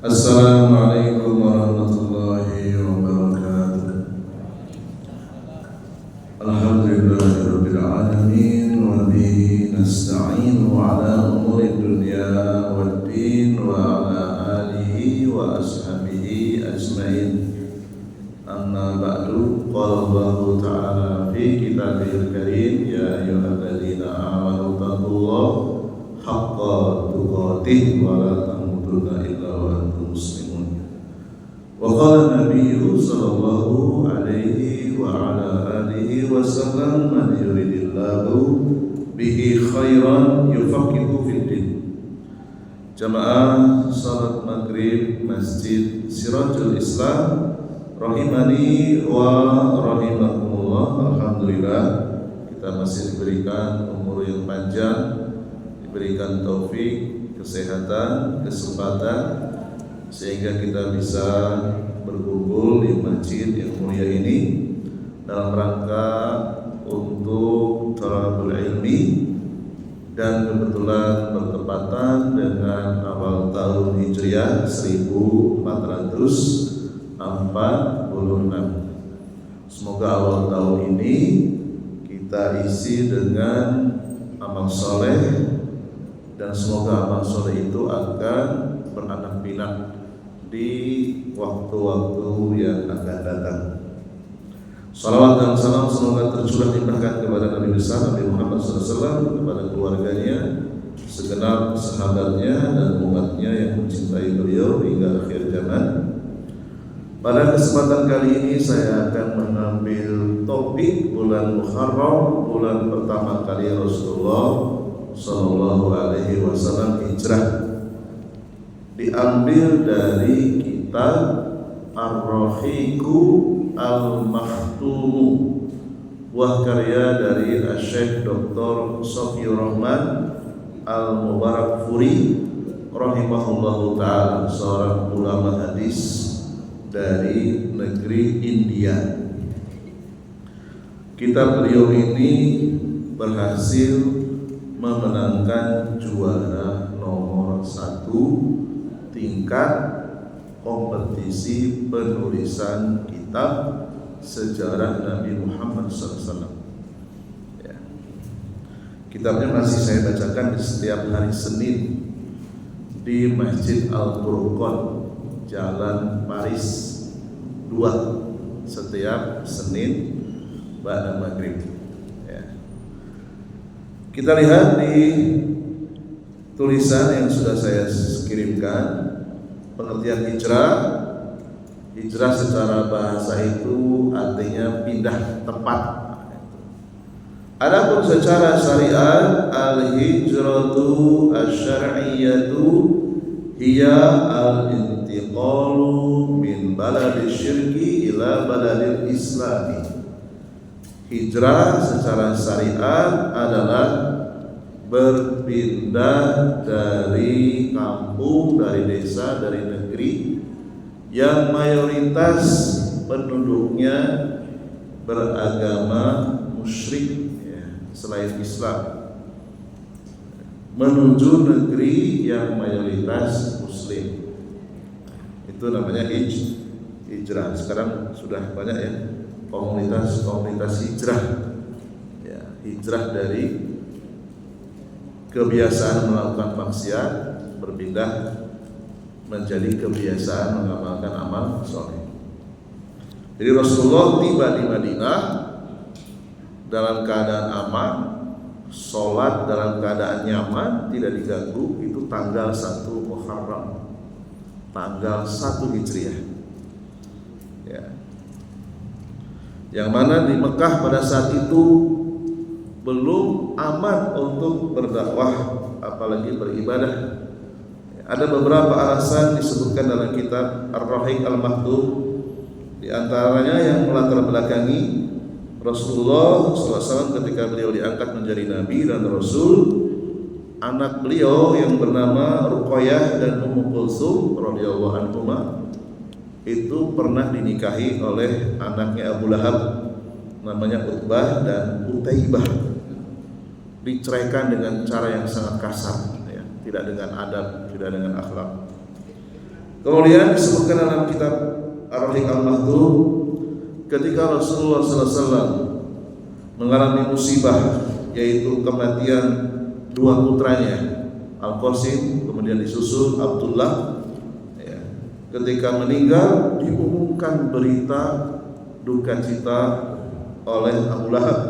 Assalamualaikum warahmatullahi wabarakatuh. Alhamdulillahirabbil alamin wa bihi nasta'inu ala umuri dunya waddin wa ala alihi wa ashabihi ajmain. Amma ba'du, qala Allah ta'ala fi kitabihil karim, ya ayyuhalladzina amanu taqullaha haqqa tuqatih wa la tamutunna illa wa antum muslimun. Wa qala nabiyyu sallallahu alaihi wa ala alihi wasallam, man yuridillahu bihi khairan yufaqihu fid din. Jamaah salat maghrib Masjid Sirajul Islam rahimani wa rahimakumullah. Alhamdulillah, kita masih diberikan umur yang panjang, diberikan taufik, kesehatan, kesempatan, sehingga kita bisa berkumpul di masjid yang mulia ini dalam rangka untuk thalabul ilmi, dan kebetulan bertepatan dengan awal tahun Hijriah 1446. Semoga awal tahun ini kita isi dengan amal soleh, dan semoga amal soleh itu akan beranak pinak di waktu-waktu yang akan datang. Salawat dan salam semoga tercurah limpahkan kepada Nabi besar Nabi Muhammad SAW, kepada keluarganya, segenap sahabatnya dan umatnya yang mencintai beliau hingga akhir zaman. Pada kesempatan kali ini saya akan mengambil topik bulan Muharram, bulan pertama kali Rasulullah Sallallahu Alaihi Wasallam hijrah. Diambil dari kitab Ar-Rahiqu Al-Makhtumu, buah karya dari Syekh Dr. Sofiyur Rahman Al-Mubarakfuri rahimahullahu ta'ala, seorang ulama hadis dari negeri India. Kitab beliau ini berhasil memenangkan juara nomor 1 tingkat kompetisi penulisan kitab sejarah Nabi Muhammad SAW. Ya. Kitabnya masih saya bacakan di setiap hari Senin di Masjid Al-Furqan, Jalan Paris 2, setiap Senin ba'da maghrib. Ya. Kita lihat di tulisan yang sudah saya kirimkan, pengertian hijrah. Hijrah secara bahasa itu artinya pindah tempat. Adapun secara syariat, al-hijratu asy-syar'iyyatu hiya al-intiqalu min baladil syirki ila baladil islami. Hijrah secara syariat adalah berpindah dari kampung, dari desa, dari negeri yang mayoritas penduduknya beragama musyrik, ya, selain Islam, menuju negeri yang mayoritas muslim. Itu namanya hijrah. Sekarang sudah banyak ya komunitas hijrah, ya, hijrah dari kebiasaan melakukan maksiat berpindah menjadi kebiasaan mengamalkan amal soleh. Jadi Rasulullah tiba di Madinah dalam keadaan aman, sholat dalam keadaan nyaman, tidak diganggu. Itu tanggal 1 Muharram, tanggal 1 Hijriah, ya. Yang mana di Mekah pada saat itu belum aman untuk berdakwah, apalagi beribadah. Ada beberapa alasan disebutkan dalam kitab Ar-Rahiq Al-Makhtum. Di antaranya yang melatar belakangi Rasulullah SAW ketika beliau diangkat menjadi Nabi dan Rasul, anak beliau yang bernama Ruqayyah dan Ummu Kulsum radhiyallahu anhuma itu pernah dinikahi oleh anaknya Abu Lahab, namanya Utbah dan Utaibah. Diceraikan dengan cara yang sangat kasar, ya. tidak dengan adab, tidak dengan akhlak. Kemudian disebutkan dalam kitab Ar-Rahiq Al-Mahdum, ketika Rasulullah SAW mengalami musibah, yaitu kematian dua putranya, Al-Qasim, kemudian disusul Abdullah. Ketika meninggal, diumumkan berita duka cita oleh Abu Lahab,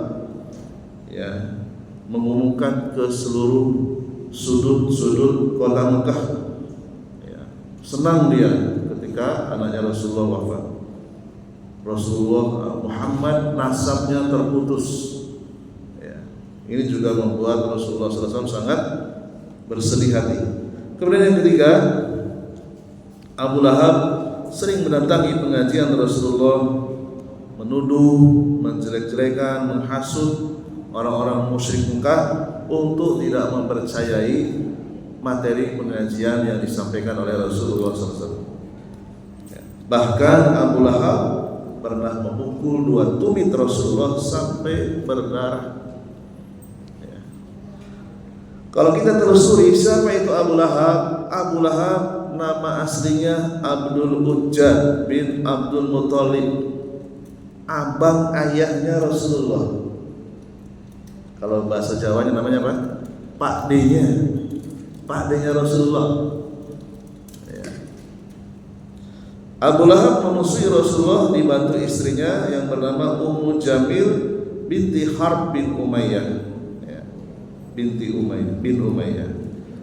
mengumumkan ke seluruh sudut-sudut kota Mekah. Senang dia ketika anaknya Rasulullah wafat. Rasulullah Muhammad nasabnya terputus. Ini juga membuat Rasulullah SAW sangat bersedih hati. Kemudian yang ketiga, Abu Lahab sering mendatangi pengajian Rasulullah, menuduh, menjelek-jelekan, menghasut orang-orang musyrik Mekah untuk tidak mempercayai materi pengajian yang disampaikan oleh Rasulullah SAW. Bahkan Abu Lahab pernah memukul dua tumit Rasulullah sampai berdarah. Kalau kita telusuri siapa itu Abu Lahab? Abu Lahab nama aslinya Abdul Ujjah bin Abdul Muthalib, abang ayahnya Rasulullah. Kalau bahasa Jawanya namanya apa? Pak D-nya Rasulullah. Abu Lahab memusuhi Rasulullah dibantu istrinya yang bernama Ummu Jamil binti Harb bin Umayyah. Bin Umayyah.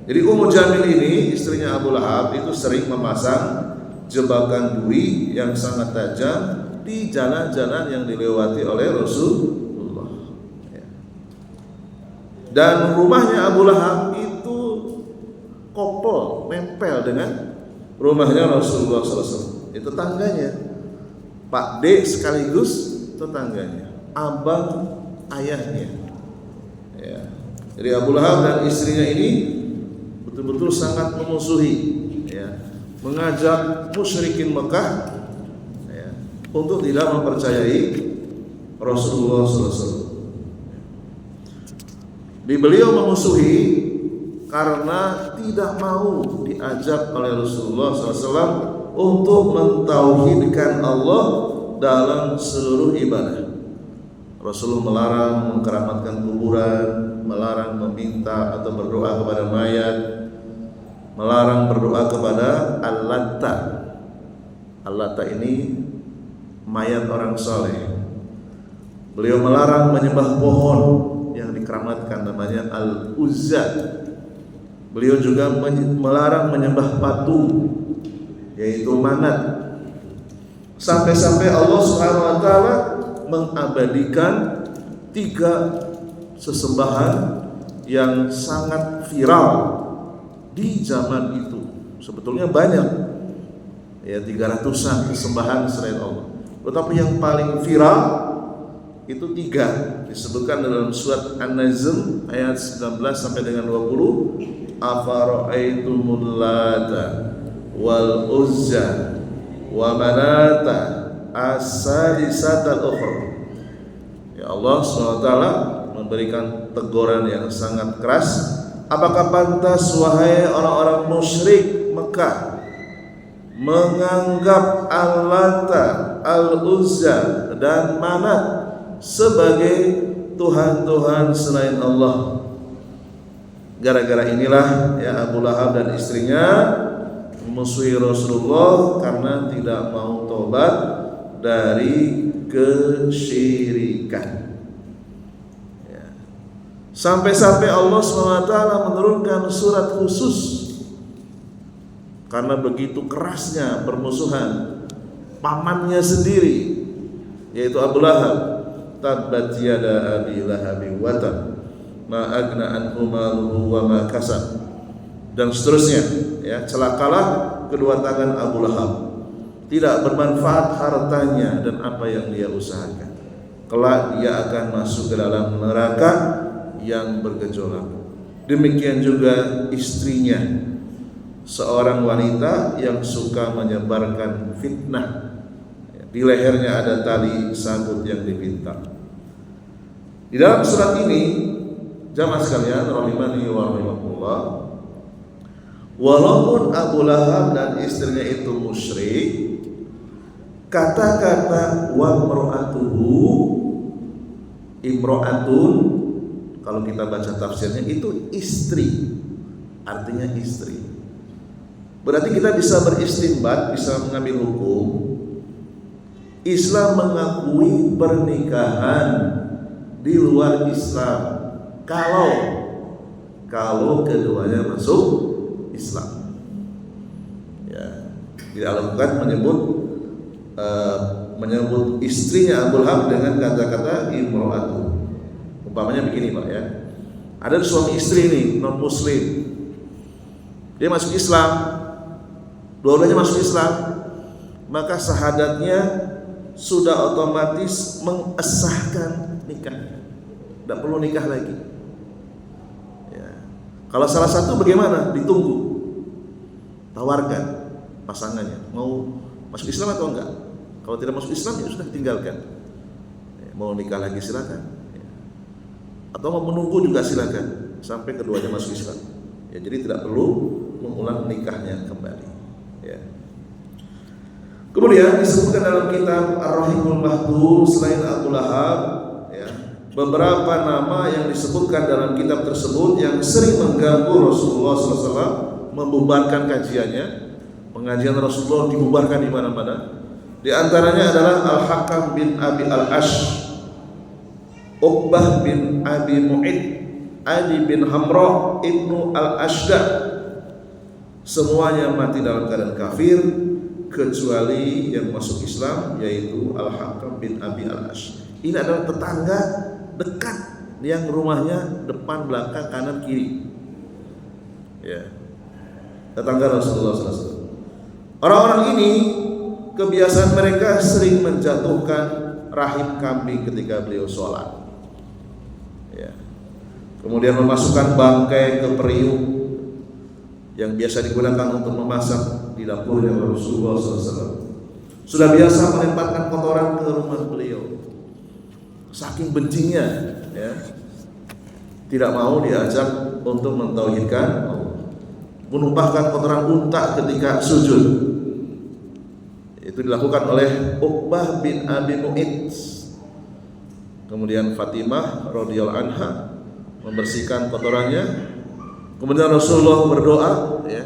Jadi Ummu Jamil ini istrinya Abu Lahab itu sering memasang jebakan duri yang sangat tajam di jalan-jalan yang dilewati oleh Rasulullah. Dan rumahnya Abu Lahab itu kopel, nempel dengan rumahnya Rasulullah SAW. Itu tetangganya, Pak D sekaligus tetangganya, abang ayahnya. Jadi Abu Lahab dan istrinya ini betul-betul sangat memusuhi, mengajak musyrikin Mekah untuk tidak mempercayai Rasulullah SAW. Beliau memusuhi karena tidak mau diajak oleh Rasulullah SAW untuk mentauhidkan Allah dalam seluruh ibadah. Rasulullah melarang mengkeramatkan kuburan, melarang meminta atau berdoa kepada mayat, melarang berdoa kepada Al-Latta. Al-Latta ini mayat orang soleh. Beliau melarang menyembah pohon yang dikeramatkan, namanya Al-Uzza. Beliau juga melarang menyembah patung, yaitu Manat. Sampai-sampai Allah Subhanahu wa taala mengabadikan 3 sesembahan yang sangat viral di zaman itu. Sebetulnya banyak, 300-an sesembahan selain Allah. Tetapi yang paling viral itu 3, disebutkan dalam surat An-Najm ayat 19 sampai dengan 20. Afara'aitumul Lata wal Uzza wa Manata as-salisatal ukhra. Ya Allah SWT memberikan teguran yang sangat keras. Apakah pantas wahai orang-orang musyrik Mekah menganggap Al-Lata, Al-Uzza dan Manat sebagai Tuhan-Tuhan selain Allah? Gara-gara inilah Abu Lahab dan istrinya memusuhi Rasulullah karena tidak mau tobat dari kesyirikan. Sampai-sampai Allah SWT menurunkan surat khusus karena begitu kerasnya permusuhan pamannya sendiri, yaitu Abu Lahab. Tabbat yada abi lahabin wa tab, ma agna anhu maluhu wa ma kasab, dan seterusnya. Celakalah kedua tangan Abu Lahab, tidak bermanfaat hartanya dan apa yang dia usahakan. Kelak dia akan masuk ke dalam neraka yang bergejolak. Demikian juga istrinya, seorang wanita yang suka menyebarkan fitnah. Di lehernya ada tali sabut yang dipintal. Di dalam surat ini, jamaah sekalian rahimani wa rahimakumullah, Walaupun Abu Lahab dan istrinya itu musyrik, kata-kata wa imra'atuhu, imra'atun, kalau kita baca tafsirnya itu istri, artinya istri. Berarti kita bisa beristinbat, bisa mengambil hukum. Islam mengakui pernikahan di luar Islam kalau keduanya masuk Islam. Ya, di Al-Quran menyebut istrinya Abu Lahab dengan kata-kata imro'atu. Umpamanya begini Pak ya, ada suami istri nih non muslim, dia masuk Islam, dua-duanya masuk Islam, maka syahadatnya sudah otomatis mengesahkan nikah, tidak perlu nikah lagi. Kalau salah satu bagaimana? Ditunggu, tawarkan pasangannya mau masuk Islam atau enggak. Kalau tidak masuk Islam ya sudah tinggalkan. Mau nikah lagi silakan, atau mau menunggu juga silakan sampai keduanya masuk Islam. Ya, jadi tidak perlu mengulang nikahnya kembali. Ya. Kemudian disebutkan dalam kitab Ar-Rahimul Mahdur selain Abu Lahab, ya, beberapa nama yang disebutkan dalam kitab tersebut yang sering mengganggu Rasulullah SAW, membubarkan kajiannya. Pengajian Rasulullah dibubarkan di mana-mana. Di antaranya adalah Al-Hakam bin Abi Al-Ash, Uqbah bin Abi Mu'id, Ali bin Hamra ibnu Al-Ashda. Semuanya mati dalam keadaan kafir kecuali yang masuk Islam, yaitu Al-Hakam bin Abi Al-Ash. Ini adalah tetangga dekat yang rumahnya depan, belakang, kanan, kiri. Ya, tetangga Rasulullah SAW. Orang-orang ini kebiasaan mereka sering menjatuhkan rahim kambing ketika beliau sholat. Ya. Kemudian memasukkan bangkai ke periuk yang biasa digunakan untuk memasak di dapurnya Rasulullah SAW. Sudah biasa melemparkan kotoran ke rumah beliau. Saking bencinya, ya, tidak mau diajak untuk mentauhidkan Allah. Menumpahkan kotoran unta ketika sujud. Itu dilakukan oleh Uqbah bin Abi Mu'id. Kemudian Fatimah radhiyallahu anha membersihkan kotorannya. Kemudian Rasulullah berdoa, ya,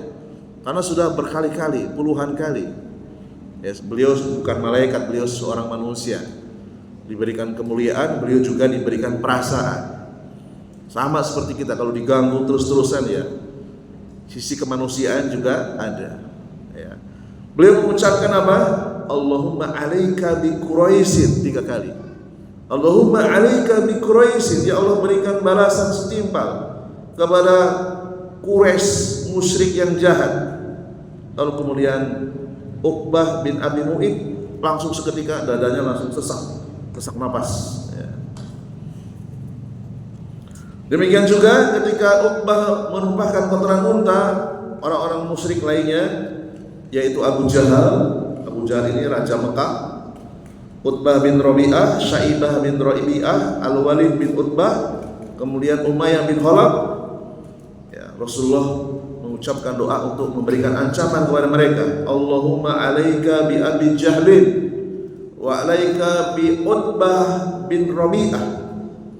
karena sudah berkali-kali, puluhan kali. Ya, beliau bukan malaikat, beliau seorang manusia. Diberikan kemuliaan, beliau juga diberikan perasaan. Sama seperti kita, kalau diganggu terus-terusan ya, sisi kemanusiaan juga ada. Ya. Beliau mengucapkan apa? Allahumma alaika bi Quraisyin 3 kali. Allahumma alaika bi Quraisyin, ya Allah berikan balasan setimpal kepada Quraisy musyrik yang jahat. Lalu kemudian Uqbah bin Abi Mu'id langsung seketika dadanya langsung sesak napas. Ya. Demikian juga ketika Uqbah menumpahkan kotoran unta, orang-orang musyrik lainnya yaitu Abu Jahal. Abu Jahal ini raja Mekah. Utbah bin Rabi'ah, Syaibah bin Rabi'ah, Al-Walid bin Utbah, kemudian Umayyah bin Khalaf. Ya, Rasulullah mengucapkan doa untuk memberikan ancaman kepada mereka. Allahumma alaika bi Abi Jahlin wa alaika bi Utbah bin Rabi'ah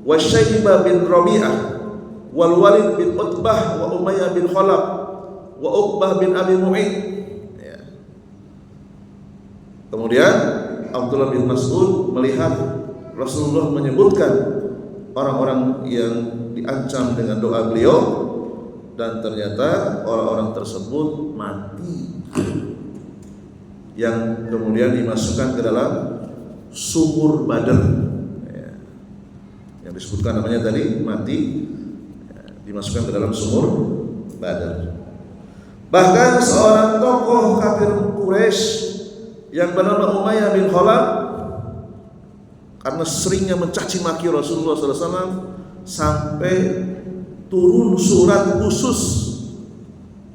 wa Syaibah bin Rabi'ah wal Walid bin Utbah wa Umayyah bin Khalaf wa Uqbah bin Abi Mu'id. Ya. Kemudian Abdullah bin Mas'ud melihat Rasulullah menyebutkan orang-orang yang diancam dengan doa beliau, dan ternyata orang-orang tersebut mati, yang kemudian dimasukkan ke dalam sumur Badar, ya, yang disebutkan namanya tadi mati, ya, dimasukkan ke dalam sumur Badar. Bahkan seorang tokoh kafir Quraisy yang bernama Umayyah bin Khalaf, karena seringnya mencaci maki Rasulullah SAW, sampai turun surat khusus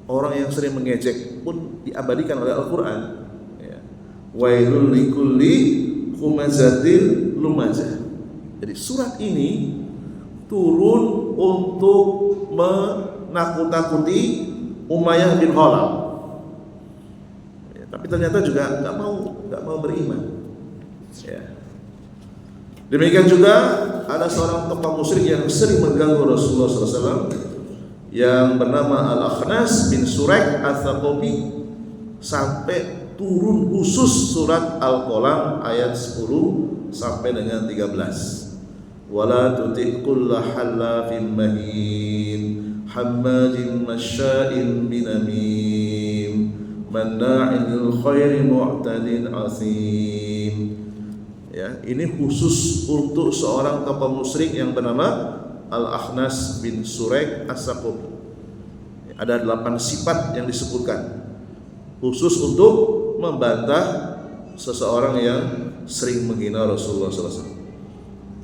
orang yang sering mengejek pun diabadikan oleh Al-Quran. Ya. Wailul likulli humazatil lumazah. Jadi surat ini turun untuk menakut-nakuti Umayyah bin Khalaf. Ya, tapi ternyata juga nggak mau beriman. Ya. Demikian juga ada seorang tokoh musyrik yang sering mengganggu Rasulullah SAW yang bernama Al-Akhnas bin Suraik Ats-Tsaqafi, sampai turun khusus surat Al-Qalam ayat 10 sampai dengan 13. Wala tuti' kulla hallafin mahin hammajin masya'in binamim manna'in lil khairi mu'tadin asim. Ya, ini khusus untuk seorang tokoh musyrik yang bernama Al-Akhnas bin Suraik Ats-Tsaqafi. Ada 8 sifat yang disebutkan khusus untuk membantah seseorang yang sering menghina Rasulullah SAW.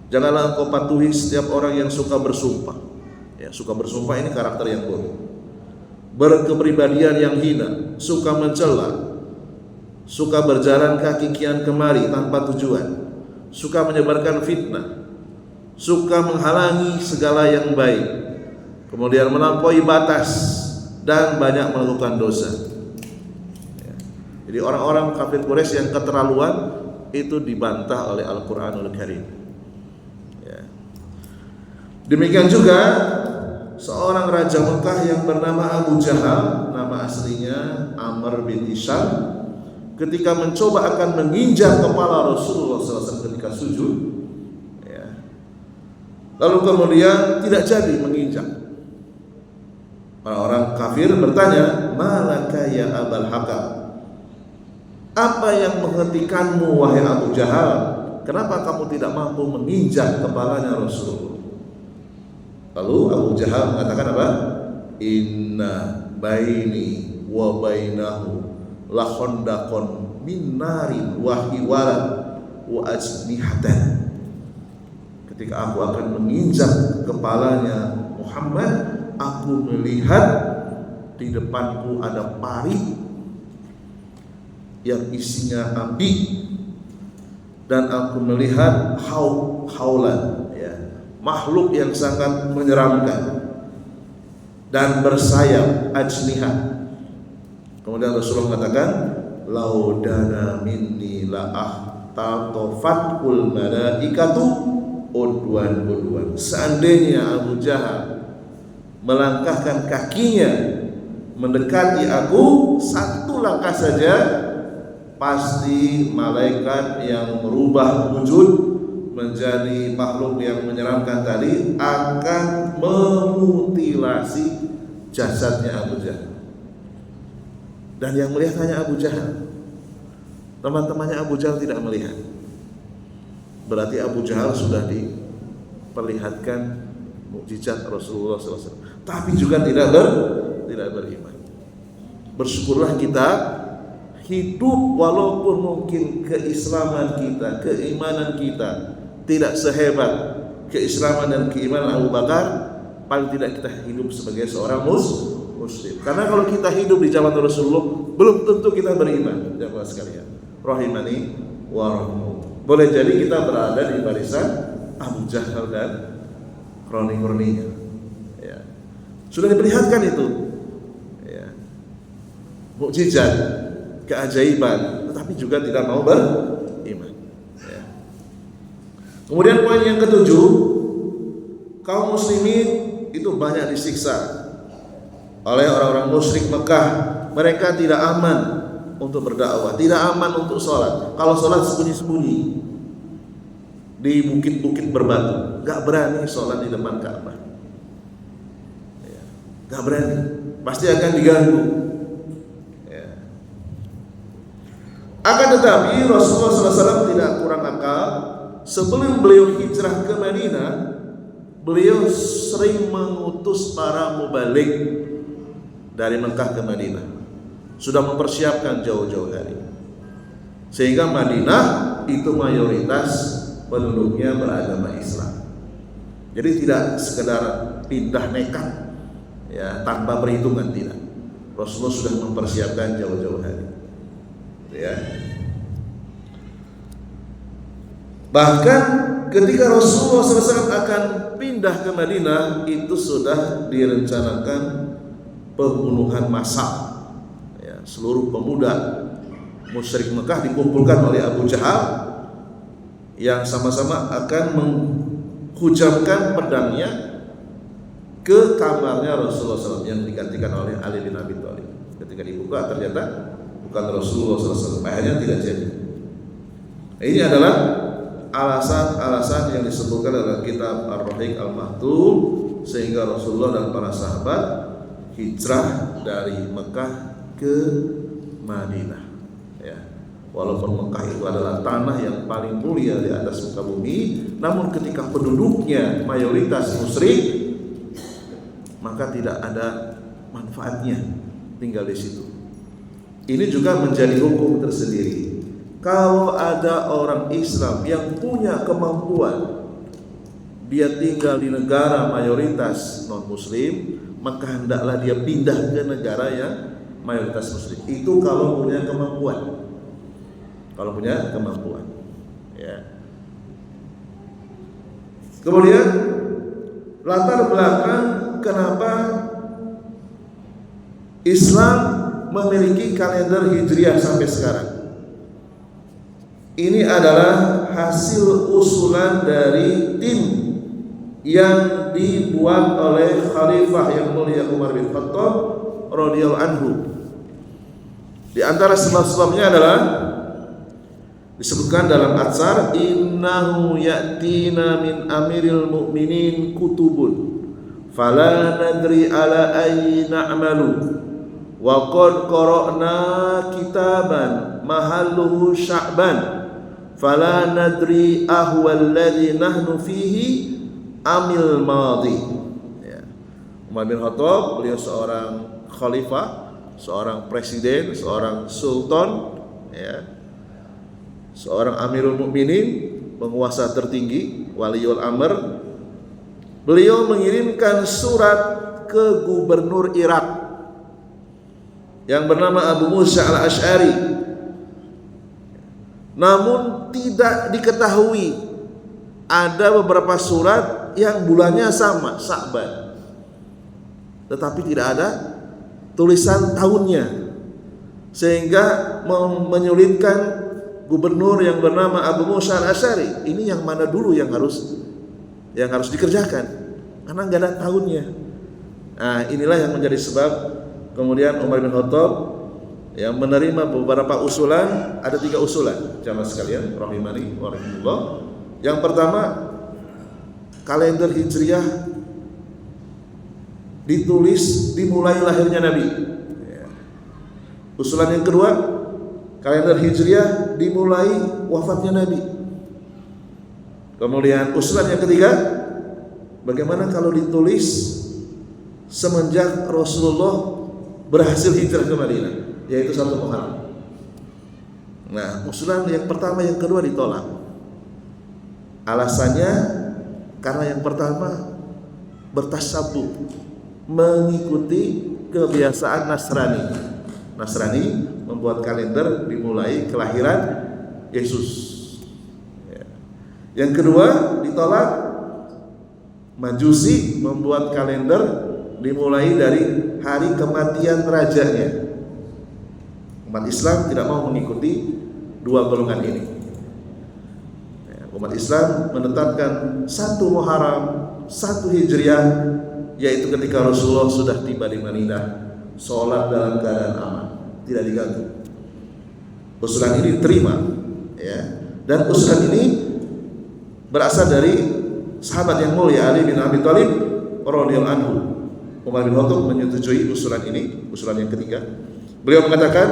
Janganlah engkau patuhi setiap orang yang suka bersumpah. Ya, suka bersumpah ini karakter yang buruk. Berkepribadian yang hina, suka mencela, suka berjalan kaki kian kemari tanpa tujuan, suka menyebarkan fitnah, suka menghalangi segala yang baik, kemudian melampaui batas dan banyak melakukan dosa. Ya. Jadi orang-orang kafir Quraisy yang keterlaluan itu dibantah oleh Al-Qur'anul Karim. Demikian juga seorang raja Mekah yang bernama Abu Jahal, nama aslinya Amr bin Hisham, ketika mencoba akan menginjak kepala Rasulullah SAW ketika sujud, ya, lalu kemudian tidak jadi menginjak. Orang-orang kafir bertanya, malaka ya Abul Hakam, apa yang menghentikanmu wahai Abu Jahal? Kenapa kamu tidak mampu menginjak kepalanya Rasulullah? Lalu Abu Jahal mengatakan apa? Inna baini wa bainahu la khandaqon min narin wa hiwaran wa ajnihatan. Ketika aku akan menginjak kepalanya Muhammad, aku melihat di depanku ada parit yang isinya api, dan aku melihat haulan, makhluk yang sangat menyeramkan dan bersayap, ajniha. Kemudian Rasulullah mengatakan, laudana minni la ahtatofat-ul malaikatu udwan. Seandainya Abu Jahal melangkahkan kakinya mendekati aku satu langkah saja, pasti malaikat yang merubah wujud menjadi makhluk yang menyeramkan tadi akan memutilasi jasadnya Abu Jahal. Dan yang melihat hanya Abu Jahal. Teman-temannya Abu Jahal tidak melihat. Berarti Abu Jahal sudah diperlihatkan mukjizat Rasulullah SAW, tapi juga tidak beriman. Bersyukurlah kita hidup walaupun mungkin keislaman kita, keimanan kita tidak sehebat keislaman dan keimanan Abu Bakar, paling tidak kita hidup sebagai seorang muslim. Karena kalau kita hidup di zaman Rasulullah, belum tentu kita beriman. Jamaah sekalian, rahimani wa rahimakumullah. Boleh jadi kita berada di barisan Abu Jahal dan kroni-kroninya. Ya. Sudah diperlihatkan itu, ya, mukjizat, keajaiban, tetapi juga tidak mau beriman. Ya. Kemudian poin yang ketujuh, kaum muslimin itu banyak disiksa oleh orang-orang musyrik Mekah. Mereka tidak aman untuk berdakwah, tidak aman untuk sholat. Kalau sholat sembunyi-sembunyi di bukit-bukit berbatu, gak berani sholat di depan Ka'bah. Ya. Gak berani, pasti akan diganggu. Akan tetapi Rasulullah SAW tidak kurang akal. Sebelum beliau hijrah ke Madinah, beliau sering mengutus para mubalik dari Mekah ke Madinah. Sudah mempersiapkan jauh-jauh hari. Sehingga Madinah itu mayoritas penduduknya beragama Islam. Jadi tidak sekedar pindah nekat, ya, tanpa perhitungan, tidak. Rasulullah sudah mempersiapkan jauh-jauh hari. Ya. Bahkan ketika Rasulullah SAW akan pindah ke Madinah, itu sudah direncanakan pembunuhan massal. Ya, seluruh pemuda musyrik Mekah dikumpulkan oleh Abu Jahal yang sama-sama akan menghujamkan pedangnya ke kamarnya Rasulullah SAW yang digantikan oleh Ali bin Abi Thalib. Ketika dibuka ternyata bukan Rasulullah SAW. Akhirnya tidak jadi. Ini adalah alasan-alasan yang disebutkan dalam kitab Ar-Rahiq Al-Maktum sehingga Rasulullah dan para sahabat hijrah dari Mekah ke Madinah. Ya. Walaupun Mekah itu adalah tanah yang paling mulia di atas muka bumi, namun ketika penduduknya mayoritas musyrik, maka tidak ada manfaatnya tinggal di situ. Ini juga menjadi hukum tersendiri. Kalau ada orang Islam yang punya kemampuan, dia tinggal di negara mayoritas non-muslim, maka hendaklah dia pindah ke negara yang mayoritas muslim. Itu kalau punya kemampuan. Kalau punya kemampuan, ya. Kemudian latar belakang kenapa Islam memiliki kalender Hijriah sampai sekarang. Ini adalah hasil usulan dari tim yang dibuat oleh Khalifah yang mulia Umar bin Khattab radhiyallahu anhu. Di antara sebab-sebabnya adalah disebutkan dalam Atsar, innahu ya'tina min amiril mu'minin kutubun fala nadri ala ayyi na'malu wa qad qara'na kitaban mahalluhu sya'ban fala nadri ahwal ladzi nahnu fihi amil madhi. Ya. Umar bin Khattab, beliau seorang khalifah, seorang presiden, seorang sultan, ya, seorang Amirul Mukminin, penguasa tertinggi, Waliul Amr. Beliau mengirimkan surat ke gubernur Irak yang bernama Abu Musa al-Asy'ari. Namun tidak diketahui, ada beberapa surat yang bulannya sama, Sya'ban, tetapi tidak ada tulisan tahunnya, sehingga menyulitkan gubernur yang bernama Abu Musa al-Asy'ari. Ini yang mana dulu yang harus dikerjakan, karena nggak ada tahunnya. Nah, inilah yang menjadi sebab kemudian Umar bin Khattab yang menerima beberapa usulan. Ada 3 usulan, jamaah sekalian rahimani wa rahimakumullah. Yang pertama, kalender Hijriah ditulis dimulai lahirnya Nabi. Usulan yang kedua, kalender Hijriah dimulai wafatnya Nabi. Kemudian usulan yang ketiga, bagaimana kalau ditulis semenjak Rasulullah berhasil hijrah ke Madinah, yaitu 1 Muharram. Nah, usulan yang pertama, yang kedua ditolak. Alasannya karena yang pertama bertasabuh, mengikuti kebiasaan Nasrani. Nasrani membuat kalender dimulai kelahiran Yesus. Yang kedua ditolak, Majusi membuat kalender dimulai dari hari kematian rajanya. Umat Islam tidak mau mengikuti 2 golongan ini. Umat Islam menetapkan 1 Muharram, 1 Hijriah, yaitu ketika Rasulullah sudah tiba di Madinah, sholat dalam keadaan aman, tidak diganggu. Usulan ini diterima, ya. Dan usulan ini berasal dari sahabat yang mulia Ali bin Abi Thalib radhiyallahu anhu. Umar bin Khattab menyetujui usulan ini, usulan yang ketiga. Beliau mengatakan,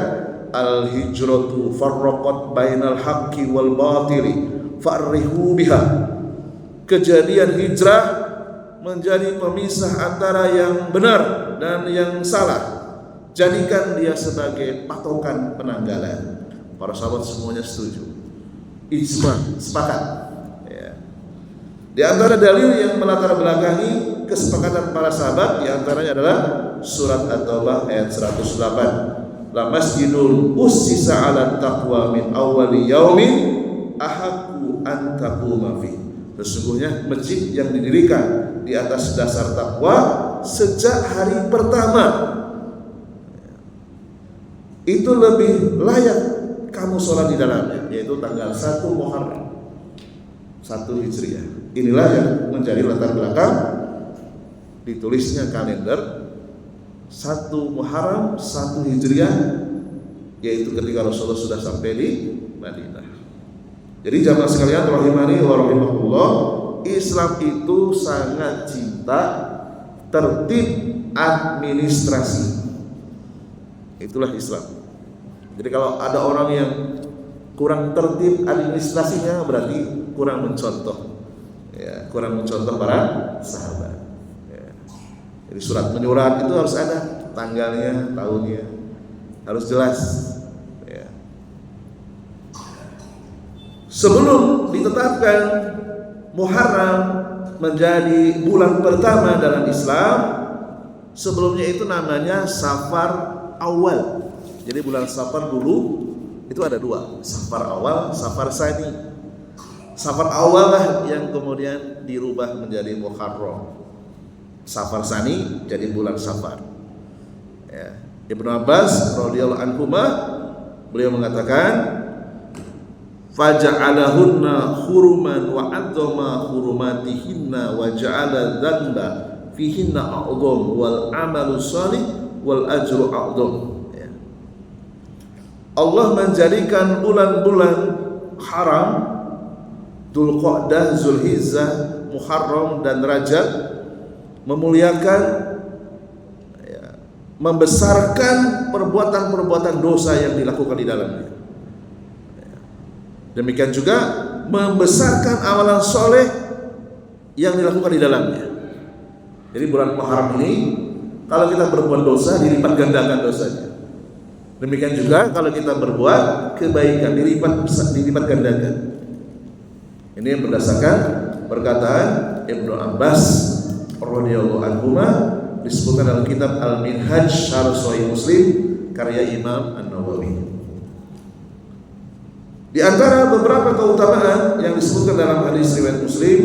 al-hijratu farraqat bainal haqqi wal batili fa'rihu biha. Kejadian hijrah menjadi pemisah antara yang benar dan yang salah. Jadikan dia sebagai patokan penanggalan. Para sahabat semuanya setuju. Ijma, sepakat. Ya. Di antara dalil yang melatar belakangi kesepakatan para sahabat, di antaranya adalah surat At-Taubah ayat 108. La masjidul ussisa 'ala taqwa min awwali yaumin ahaqqu an taquma fi. Sesungguhnya masjid yang didirikan di atas dasar takwa sejak hari pertama itu lebih layak kamu sholat di dalamnya, yaitu tanggal 1 Muharram 1 Hijriah. Inilah yang menjadi latar belakang ditulisnya kalender 1 Muharram 1 Hijriah, yaitu ketika Rasulullah sudah sampai di Madinah. Jadi jamaah sekalian rahimani wa rahimakumullah, Islam itu sangat cinta tertib administrasi. Itulah Islam. Jadi kalau ada orang yang kurang tertib administrasinya, berarti kurang mencontoh, ya, kurang mencontoh para sahabat. Ya. Jadi surat menyurat itu harus ada tanggalnya, tahunnya, harus jelas. Ya. Sebelum ditetapkan Muharram menjadi bulan pertama dalam Islam, sebelumnya itu namanya Safar Awal. Jadi bulan Safar dulu itu ada 2, Safar Awal, Safar Sani. Safar Awal lah yang kemudian dirubah menjadi Muharram. Safar Sani jadi bulan Safar. Ya. Ibnu Abbas radhiyallahu anhuma beliau mengatakan, faja'alahunna huruman wa 'azzama hurumatihinna wa ja'ala dzanba fihinna a'dham wal 'amalu shalih wal ajru a'dham. Ya. Allah menjadikan bulan-bulan haram Dzulqa'dah, Zulhizzah, Muharram dan Rajab memuliakan, ya, membesarkan perbuatan-perbuatan dosa yang dilakukan di dalamnya. Demikian juga membesarkan amalan soleh yang dilakukan di dalamnya. Jadi bulan Muharram ini kalau kita berbuat dosa dilipat gandakan dosanya. Demikian juga kalau kita berbuat kebaikan dilipat gandakan. Ini yang berdasarkan perkataan Ibnu Abbas radhiyallahu anhuma, disebutkan dalam kitab Al-Minhaj Syarh Sahih Muslim karya Imam An-Nawawi. Di antara beberapa keutamaan yang disebutkan dalam hadis riwayat Muslim,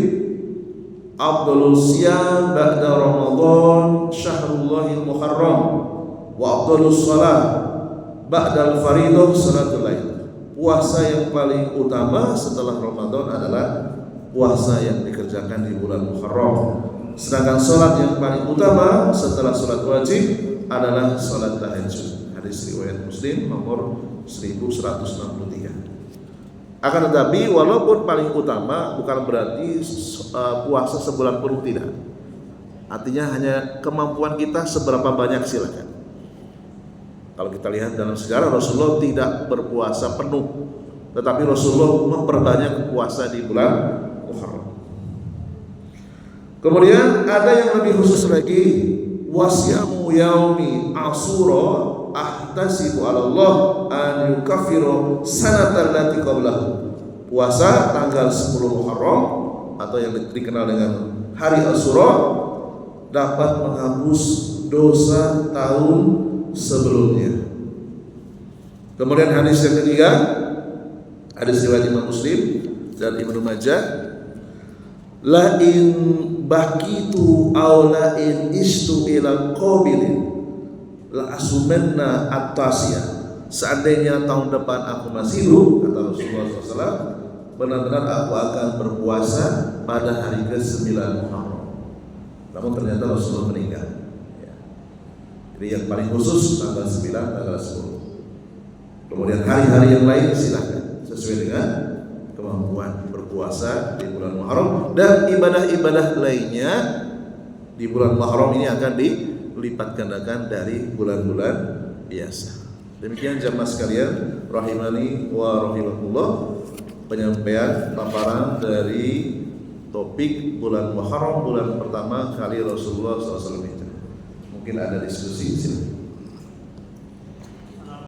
Afdhalul siyam ba'da Ramadan syahrullahil muharram wa afdhalus shalah ba'dal fariidhah salatul lail. Puasa yang paling utama setelah Ramadan adalah puasa yang dikerjakan di bulan Muharram. Sedangkan salat yang paling utama setelah salat wajib adalah salat tahajud. Hadis riwayat Muslim nomor 1163. Akan tetapi walaupun paling utama bukan berarti puasa sebulan penuh, tidak. Artinya hanya kemampuan kita seberapa banyak, silakan. Kalau kita lihat dalam sejarah, Rasulullah tidak berpuasa penuh, tetapi Rasulullah memperbanyak puasa di bulan Muharram. Kemudian ada yang lebih khusus lagi, wasyamu yaumi Ashura ahtasibu 'ala Allah an yukaffiru sanatal lati qablahu. Puasa tanggal 10 Muharram atau yang dikenal dengan hari Ashura dapat menghapus dosa tahun sebelumnya. Kemudian hadis yang ketiga, hadis riwayat Imam Muslim dan Ibnu Majah, la in baqitu aw la in istu ila qabilin la asumanna at-tasiyah. Seandainya tahun depan aku masih hidup, kata Rasulullah SAW, benar-benar aku akan berpuasa pada hari ke-9 Muharram. Namun ternyata Rasulullah meninggal. Jadi yang paling khusus tanggal 9, tanggal 10. Kemudian hari-hari yang lain silakan sesuai dengan kemampuan berpuasa di bulan Muharram, dan ibadah-ibadah lainnya di bulan Muharram ini akan dilipat gandakan dari bulan-bulan biasa. Demikian jamaah sekalian rahimani wa rahimakumullah, penyampaian paparan dari topik bulan Muharram, bulan pertama kali Rasulullah SAW. Mungkin ada diskusi di sini.